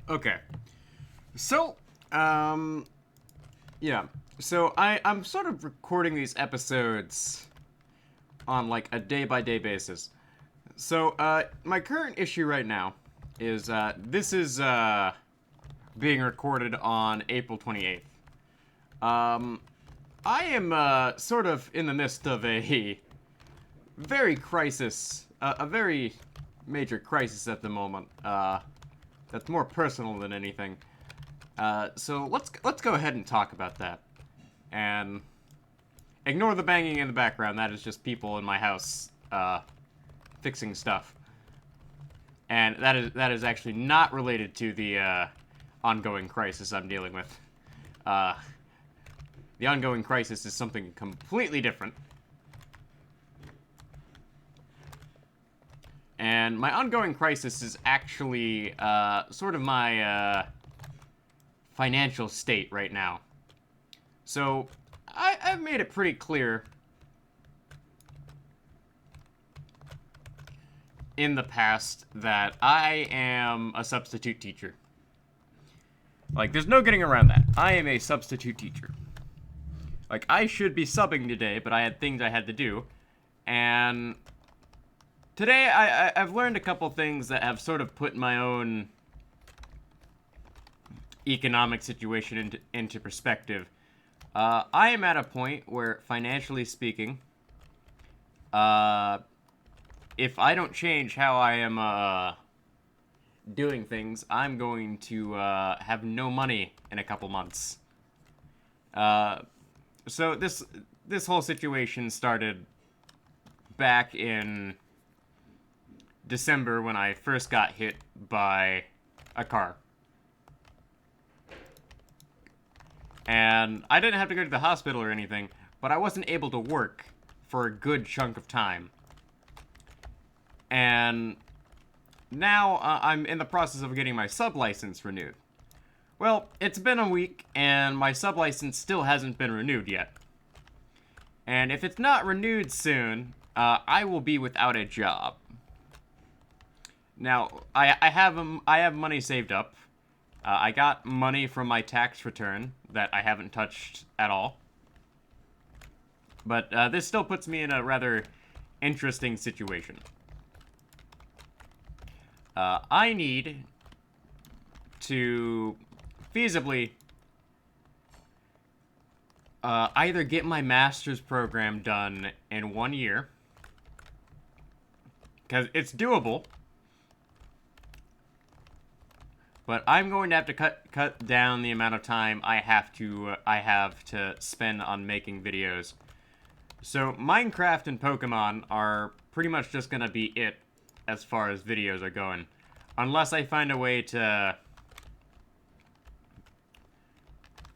Okay. So, yeah. So I'm sort of recording these episodes on like a day-by-day basis. So, my current issue right now is, this is, being recorded on April 28th. Um, I am, sort of in the midst of a a very major crisis at the moment. That's more personal than anything. So let's go ahead and talk about that. And ignore the banging in the background. That is just people in my house, fixing stuff. And that is actually not related to the, ongoing crisis I'm dealing with. The ongoing crisis is something completely different. And my ongoing crisis is actually, sort of my, financial state right now. So, I've made it pretty clear in the past that I am a substitute teacher. Like, there's no getting around that. I am a substitute teacher. Like, I should be subbing today, but I had things I had to do. And today, I've learned a couple things that have sort of put my own economic situation into perspective. I am at a point where, financially speaking, if I don't change how I am doing things, I'm going to have no money in a couple months. So this whole situation started back in December when I first got hit by a car. And I didn't have to go to the hospital or anything, but I wasn't able to work for a good chunk of time. And now I'm in the process of getting my sub-license renewed. Well, it's been a week, and my sub-license still hasn't been renewed yet. And if it's not renewed soon, I will be without a job. Now, I have money saved up. I got money from my tax return that I haven't touched at all. But this still puts me in a rather interesting situation. I need to feasibly either get my master's program done in 1 year, because it's doable, but I'm going to have to cut down the amount of time I have to spend on making videos. So Minecraft and Pokemon are pretty much just gonna be it as far as videos are going, unless I find a way to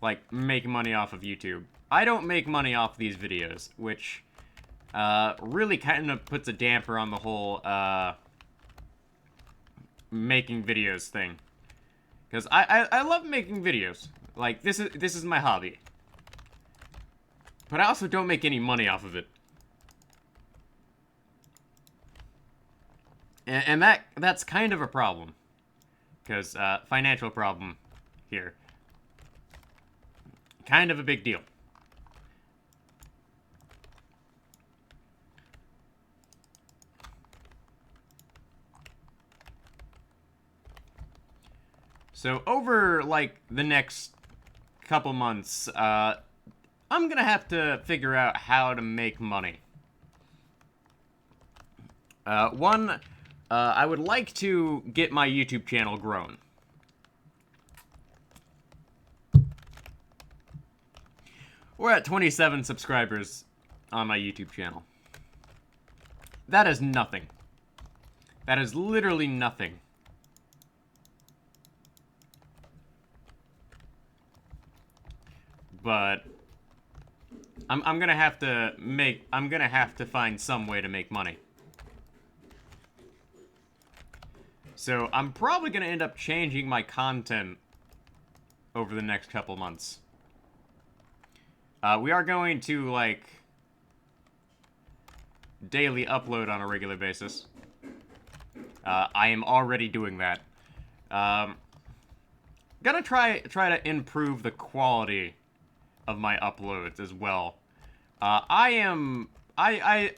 like make money off of YouTube. I don't make money off these videos, which really kind of puts a damper on the whole making videos thing. Because I love making videos. Like, this is my hobby. But I also don't make any money off of it. And that's kind of a problem. Because, financial problem here. Kind of a big deal. So over, like, the next couple months, I'm gonna have to figure out how to make money. One, I would like to get my YouTube channel grown. We're at 27 subscribers on my YouTube channel. That is nothing. That is literally nothing. But I'm gonna have to find some way to make money. So I'm probably gonna end up changing my content over the next couple months. We are going to, like, daily upload on a regular basis. I am already doing that. gonna try to improve the quality of my uploads as well. I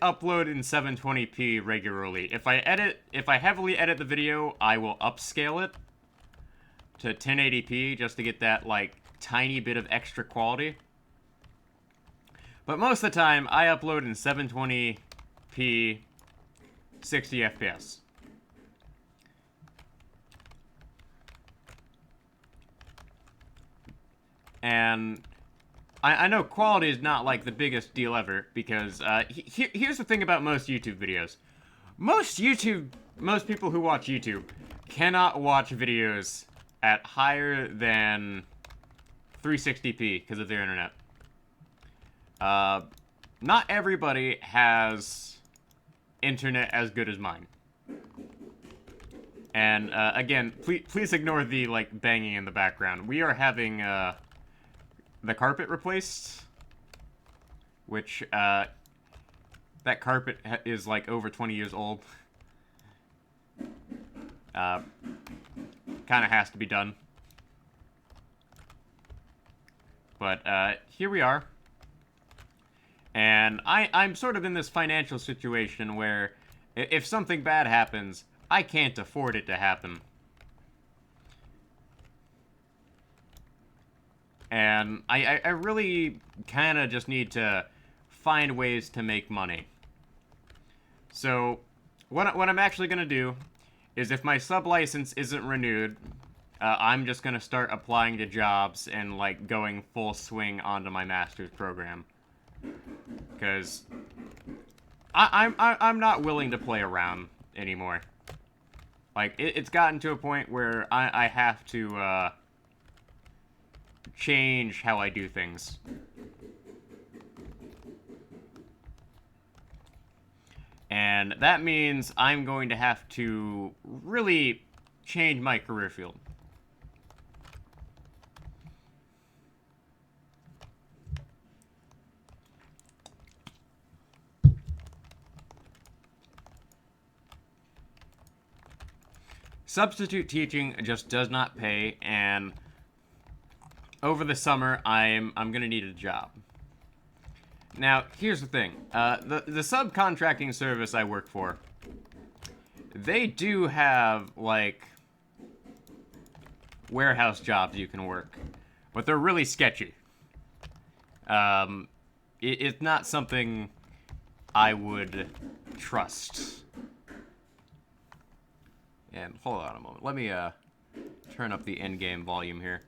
upload in 720p regularly. If I heavily edit the video, I will upscale it to 1080p just to get that, like, tiny bit of extra quality. But most of the time, I upload in 720p, 60 FPS. And I know quality is not, like, the biggest deal ever, because here's the thing about most YouTube videos. Most people who watch YouTube cannot watch videos at higher than 360p because of their internet. Not everybody has internet as good as mine. And, again, please ignore the, like, banging in the background. We are having, the carpet replaced, which, that carpet is, like, over 20 years old. Kind of has to be done. But, here we are. And I'm sort of in this financial situation where if something bad happens, I can't afford it to happen. And I really kind of just need to find ways to make money. So, what I'm actually going to do is if my sub-license isn't renewed, I'm just going to start applying to jobs and, like, going full swing onto my master's program. Because I'm not willing to play around anymore. Like, it's gotten to a point where I have to, change how I do things. And that means I'm going to have to really change my career field. Substitute teaching just does not pay, and over the summer, I'm gonna need a job. Now, here's the thing. The subcontracting service I work for, they do have, like, warehouse jobs you can work, but they're really sketchy. It's not something I would trust. And hold on a moment. Let me turn up the in-game volume here.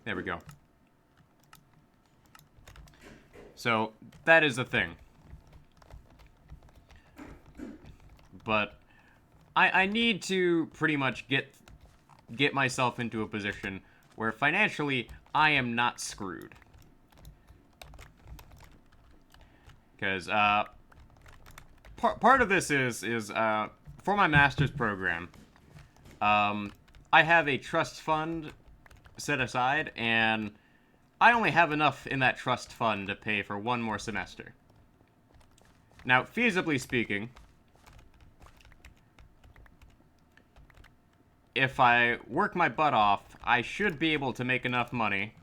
There we go. So, that is the thing. But I need to pretty much get myself into a position where financially I am not screwed. Because part of this is for my master's program, I have a trust fund set aside, and I only have enough in that trust fund to pay for one more semester. Now, feasibly speaking, if I work my butt off, I should be able to make enough money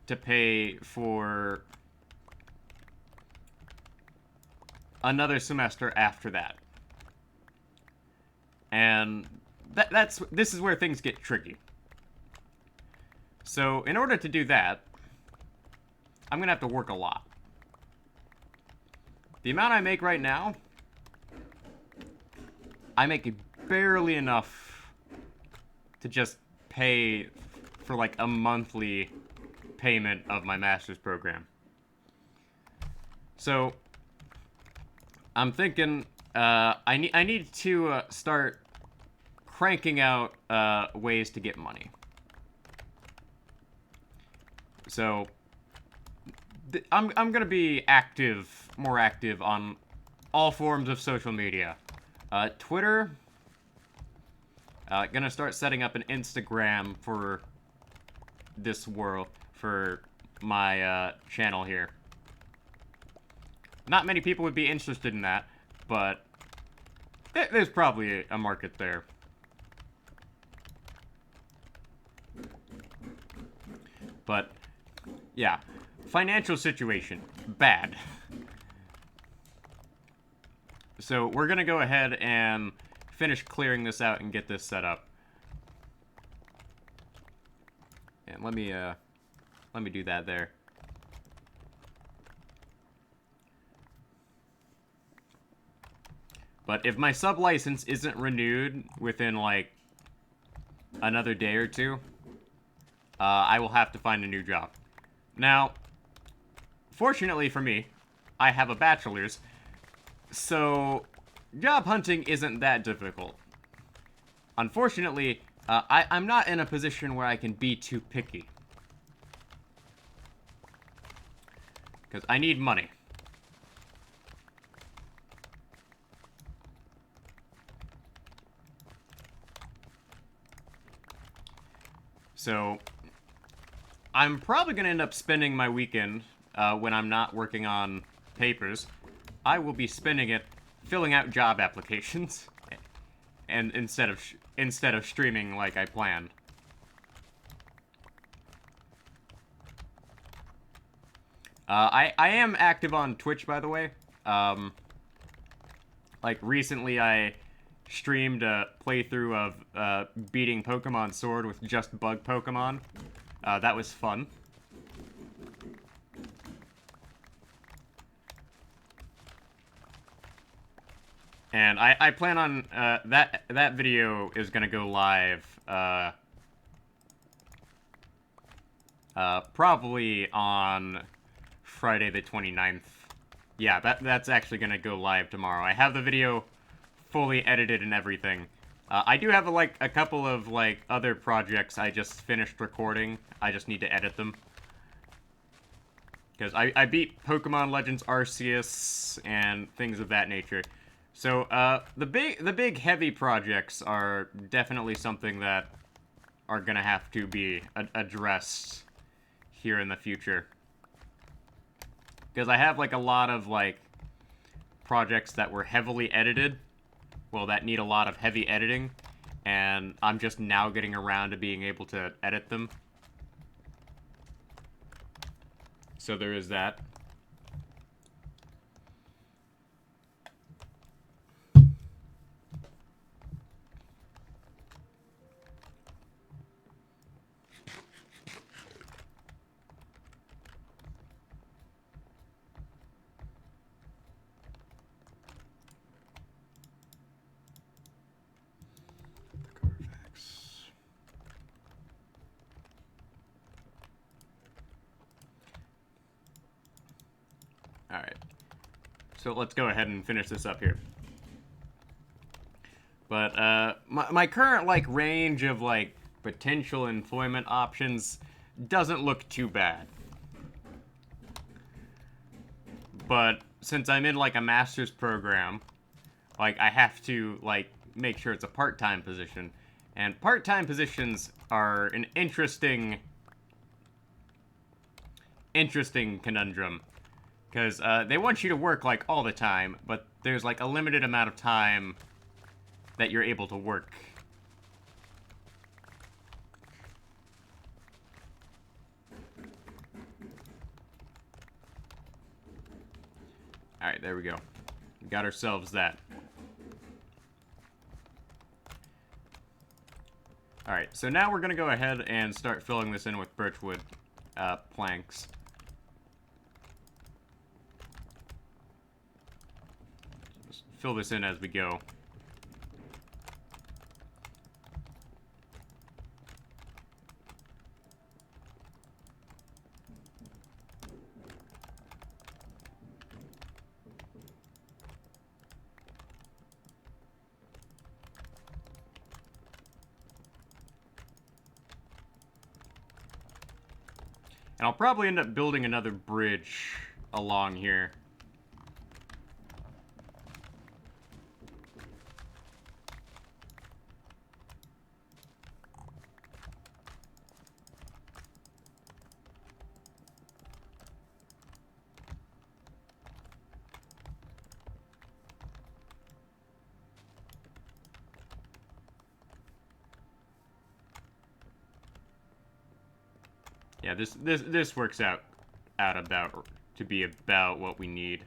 to pay for another semester after that. And this is where things get tricky. So, in order to do that, I'm gonna have to work a lot. The amount I make right now, I make barely enough to just pay for, like, a monthly payment of my master's program. So, I'm thinking, I need to start cranking out ways to get money. So, I'm gonna be more active on all forms of social media. Twitter, gonna start setting up an Instagram for this world, for my channel here. Not many people would be interested in that, but there's probably a market there. But, yeah. Financial situation. Bad. So we're gonna go ahead and finish clearing this out and get this set up. And let me do that there. But if my sub-license isn't renewed within, like, another day or two, I will have to find a new job. Now, fortunately for me, I have a bachelor's, so job hunting isn't that difficult. Unfortunately, I'm not in a position where I can be too picky. Because I need money. So, I'm probably going to end up spending my weekend, when I'm not working on papers, I will be spending it filling out job applications, and instead of streaming like I planned. I am active on Twitch, by the way. Like, recently I streamed a playthrough of beating Pokemon Sword with just bug Pokemon. That was fun. And I plan on, that video is gonna go live, probably on Friday the 29th. Yeah, that's actually gonna go live tomorrow. I have the video fully edited and everything. I do have, a couple of, other projects I just finished recording. I just need to edit them. Because I beat Pokemon Legends Arceus and things of that nature. So, the big heavy projects are definitely something that are gonna have to be addressed here in the future. Because I have, a lot of, projects that were heavily edited. Well, that need a lot of heavy editing. And I'm just now getting around to being able to edit them. So there is that. Alright. So let's go ahead and finish this up here. But, my current, range of, potential employment options doesn't look too bad. But, since I'm in, a master's program, I have to, make sure it's a part-time position. And part-time positions are an interesting conundrum. Because, they want you to work, all the time, but there's, a limited amount of time that you're able to work. Alright, there we go. We got ourselves that. Alright, so now we're gonna go ahead and start filling this in with birchwood planks. Just fill this in as we go. And I'll probably end up building another bridge along here. Yeah, this works out about to be about what we need.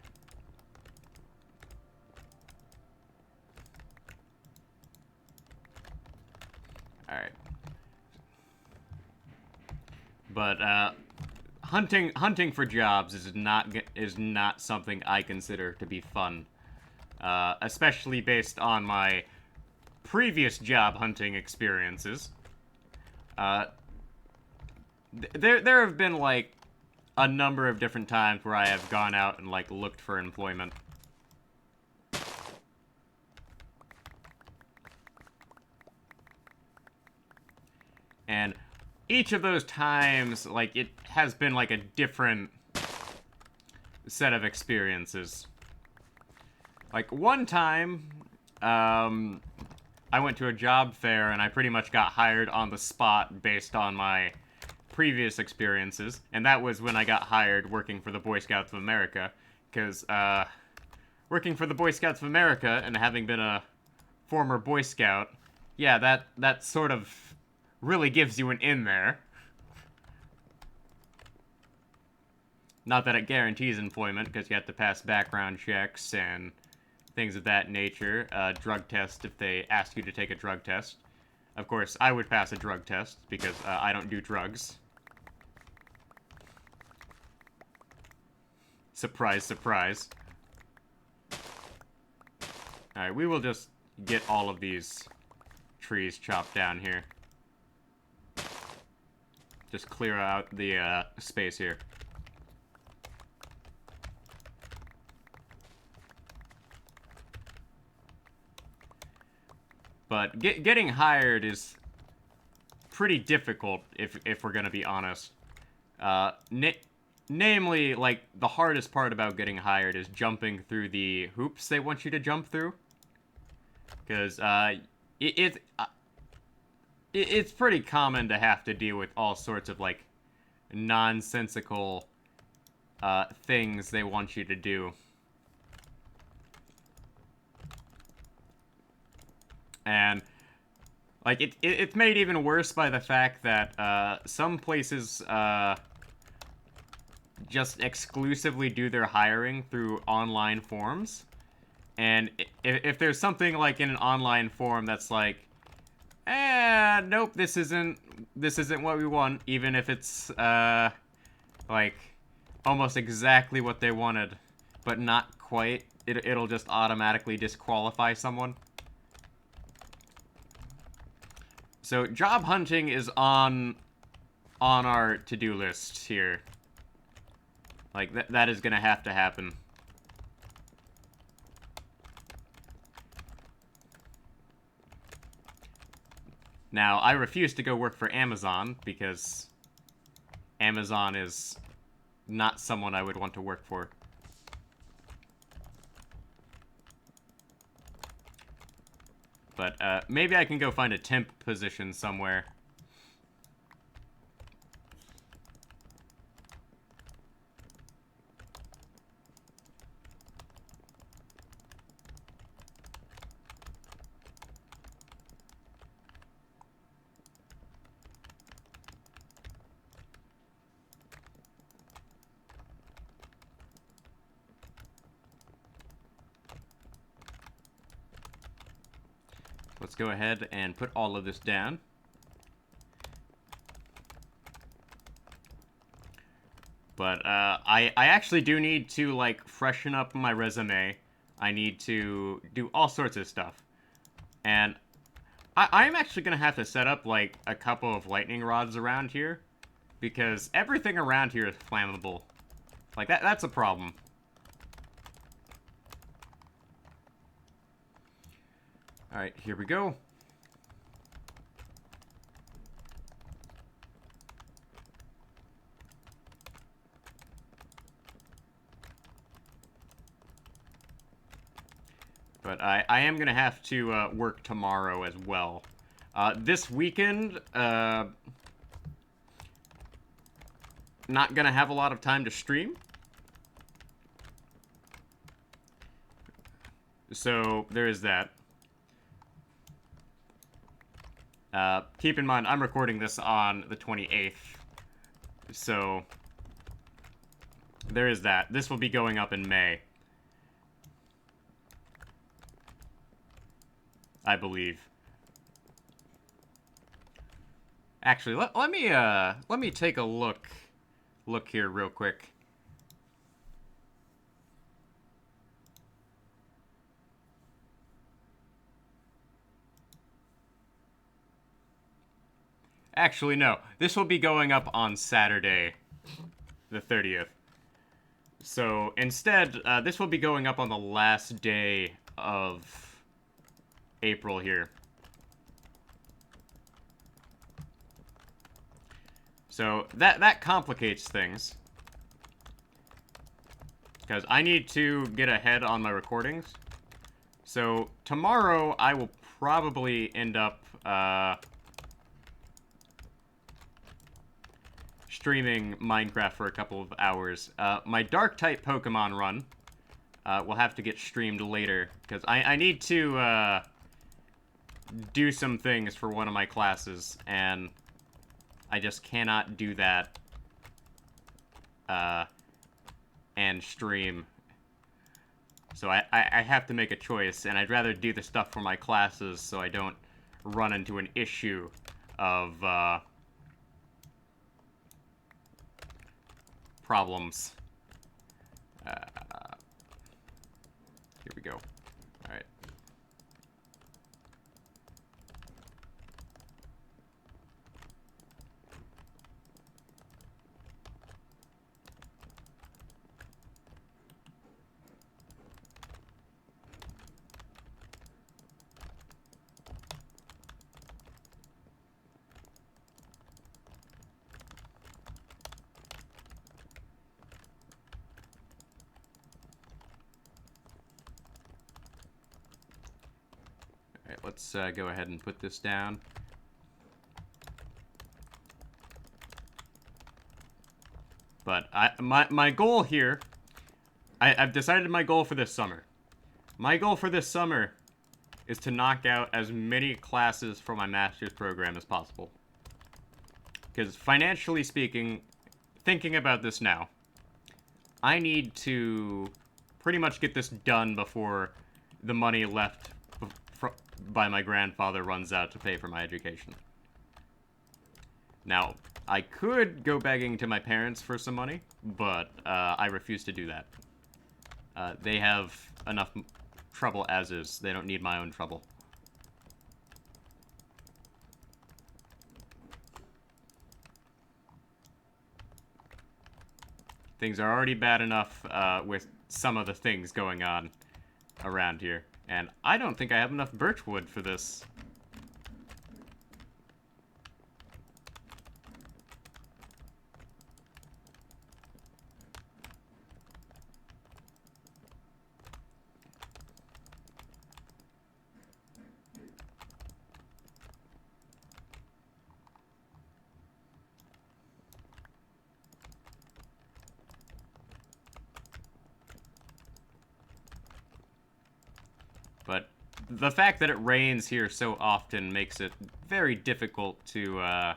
All right. But hunting for jobs is not something I consider to be fun, especially based on my previous job hunting experiences. Uh, there have been like a number of different times where I have gone out and like looked for employment. And each of those times, like, it has been like a different set of experiences. Like, one time, I went to a job fair and I pretty much got hired on the spot based on my previous experiences, and that was when I got hired working for the Boy Scouts of America, because, working for the Boy Scouts of America and having been a former Boy Scout, yeah, that sort of really gives you an in there. Not that it guarantees employment, because you have to pass background checks and things of that nature, drug test if they ask you to take a drug test. Of course, I would pass a drug test, because I don't do drugs. Surprise, surprise. Alright, we will just get all of these trees chopped down here. Just clear out the space here. But getting hired is pretty difficult, if we're gonna be honest. Namely, like, the hardest part about getting hired is jumping through the hoops they want you to jump through. Because, it's pretty common to have to deal with all sorts of, like, nonsensical, things they want you to do. And, like, it's made even worse by the fact that, some places, just exclusively do their hiring through online forms. And if there's something, like, in an online form that's like, nope, this isn't what we want, even if it's, like, almost exactly what they wanted, but not quite, it'll just automatically disqualify someone. So, job hunting is on our to-do list here. Like, that is gonna have to happen. Now, I refuse to go work for Amazon, because Amazon is not someone I would want to work for. But, maybe I can go find a temp position somewhere. Let's go ahead and put all of this down. But, I actually do need to, like, freshen up my resume. I need to do all sorts of stuff. And I'm actually gonna have to set up, like, a couple of lightning rods around here, because everything around here is flammable. Like, that's a problem. Alright, here we go. But I am going to have to work tomorrow as well. This weekend, not going to have a lot of time to stream. So, there is that. Keep in mind, I'm recording this on the 28th. So, there is that. This will be going up in May, I believe. Actually, let me take a look here real quick. Actually, no. This will be going up on Saturday, the 30th. So instead, this will be going up on the last day of April here. So that complicates things, because I need to get ahead on my recordings. So tomorrow I will probably end up streaming Minecraft for a couple of hours. My Dark-type Pokemon run will have to get streamed later, because I need to do some things for one of my classes, and I just cannot do that and stream. So I have to make a choice, and I'd rather do the stuff for my classes so I don't run into an issue of problems. Here we go. Alright. Let's go ahead and put this down. But my goal here, I've decided my goal for this summer. My goal for this summer is to knock out as many classes for my master's program as possible. Because financially speaking, thinking about this now, I need to pretty much get this done before the money left by my grandfather runs out to pay for my education. Now, I could go begging to my parents for some money, but I refuse to do that. They have enough trouble as is. They don't need my own trouble. Things are already bad enough with some of the things going on around here. And I don't think I have enough birch wood for this. But the fact that it rains here so often makes it very difficult to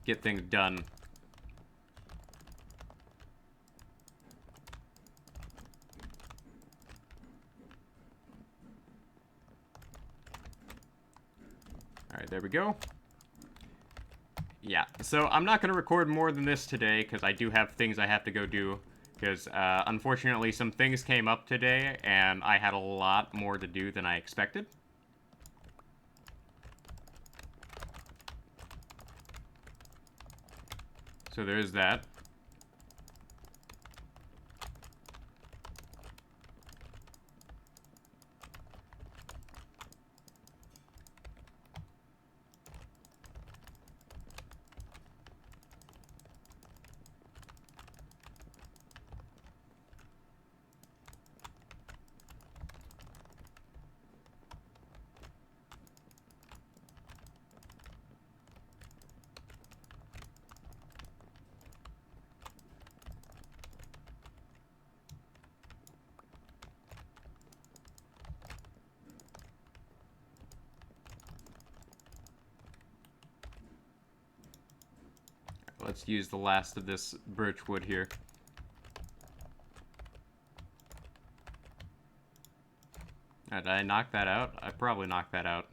get things done. Alright, there we go. Yeah, so I'm not going to record more than this today, because I do have things I have to go do. Because, unfortunately, some things came up today, and I had a lot more to do than I expected. So there is that. let's use the last of this birch wood here. Did I knock that out? I probably knocked that out.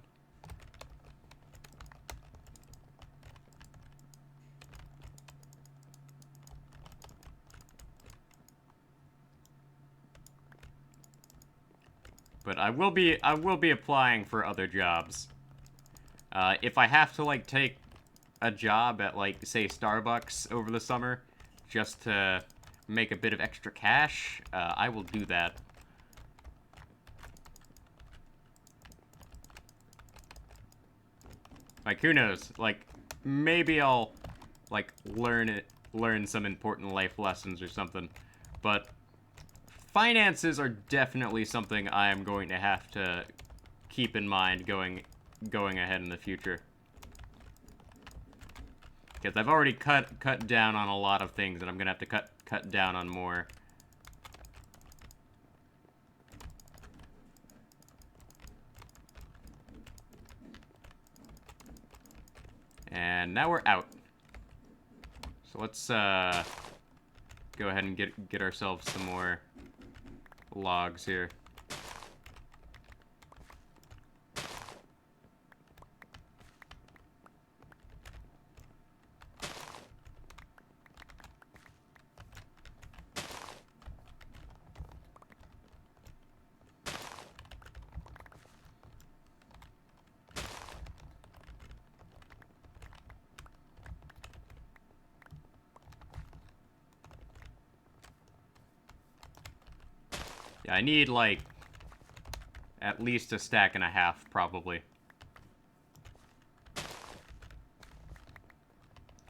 But I will be applying for other jobs. If I have to like take a job at like say Starbucks over the summer just to make a bit of extra cash, I will do that. Like, who knows? Like, maybe I'll like learn some important life lessons or something. But finances are definitely something I am going to have to keep in mind going ahead in the future. Because I've already cut down on a lot of things, and I'm gonna have to cut down on more. And now we're out. So let's go ahead and get ourselves some more logs here. Yeah, I need, like, at least a stack and a half, probably.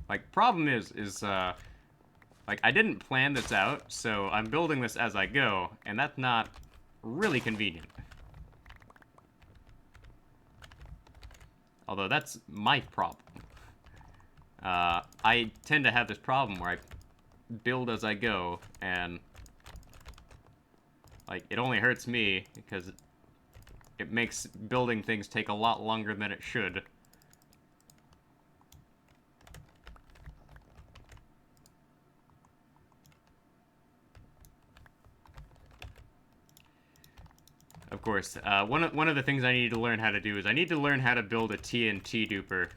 Like, problem is, like, I didn't plan this out, so I'm building this as I go, and that's not really convenient. Although, that's my problem. I tend to have this problem where I build as I go, and like, it only hurts me because it makes building things take a lot longer than it should. Of course, one of the things I need to learn how to do is I need to learn how to build a TNT duper.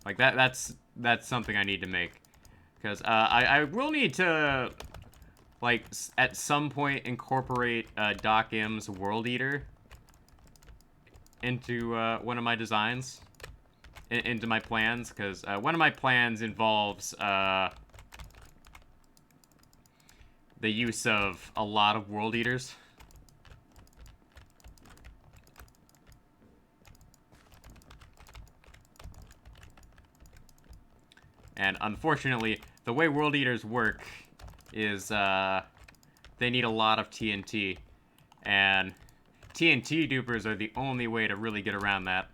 Like, that's something I need to make. Because I will need to, like, at some point incorporate Doc M's World Eater into one of my designs, into my plans, because one of my plans involves the use of a lot of World Eaters. And unfortunately, the way World Eaters work is they need a lot of TNT. And TNT dupers are the only way to really get around that.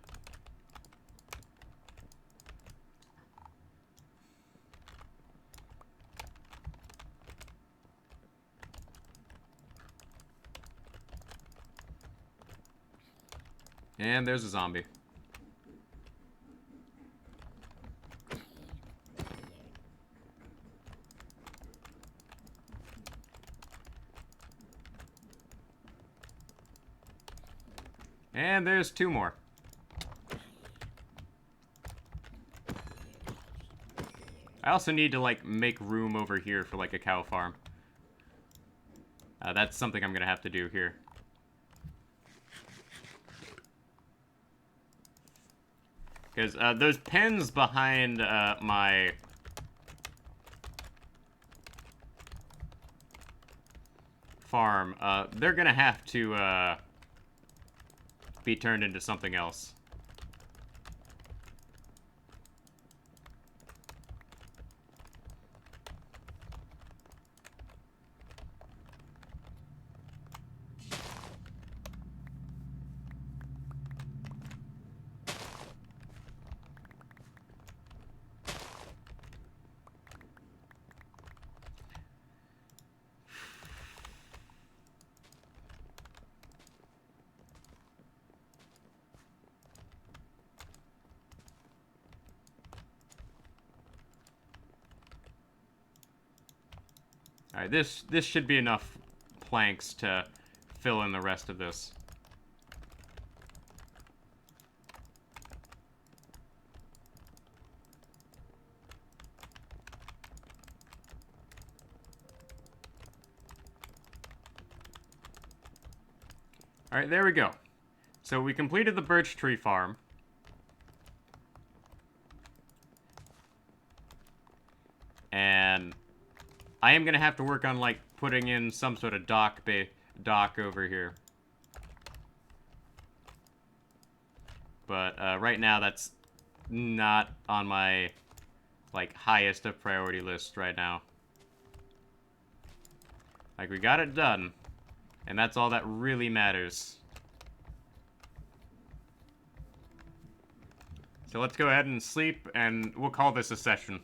And there's a zombie. And there's two more. I also need to, like, make room over here for, like, a cow farm. That's something I'm gonna have to do here. Because those pens behind my farm, they're gonna have to be turned into something else. Alright, this should be enough planks to fill in the rest of this. Alright, there we go. So we completed the birch tree farm. And I am going to have to work on, like, putting in some sort of dock over here. But right now, that's not on my, like, highest of priority list right now. Like, we got it done. And that's all that really matters. So let's go ahead and sleep, and we'll call this a session.